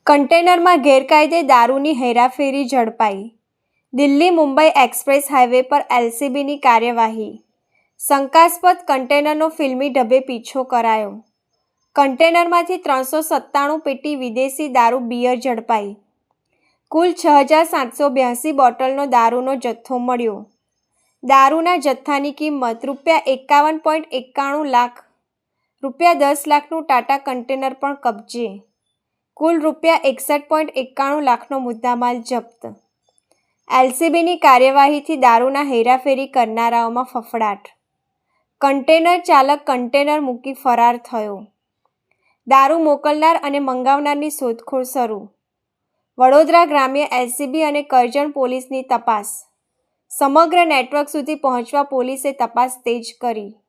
કન્ટેનરમાં ગેરકાયદે દારૂની હેરાફેરી ઝડપાઈ. દિલ્હી મુંબઈ એક્સપ્રેસ હાઈવે પર એલસીબીની કાર્યવાહી. શંકાસ્પદ કન્ટેનરનો ફિલ્મી ઢબે પીછો કરાયો. કન્ટેનરમાંથી 397 પેટી વિદેશી દારૂ બિયર ઝડપાઈ. કુલ 6,782 બોટલનો દારૂનો જથ્થો મળ્યો. દારૂના જથ્થાની કિંમત ₹51.91 લાખ. ₹10 લાખનું ટાટા કન્ટેનર પણ કબજે. કુલ ₹61.91 લાખનો મુદ્દામાલ જપ્ત. એલસીબીની કાર્યવાહીથી દારૂના હેરાફેરી કરનારાઓમાં ફફડાટ. કન્ટેનર ચાલક કન્ટેનર મૂકી ફરાર થયો. દારૂ મોકલનાર અને મંગાવનારની શોધખોળ શરૂ. વડોદરા ગ્રામ્ય એલસીબી અને કરજણ પોલીસની તપાસ. સમગ્ર નેટવર્ક સુધી પહોંચવા પોલીસે તપાસ તેજ કરી.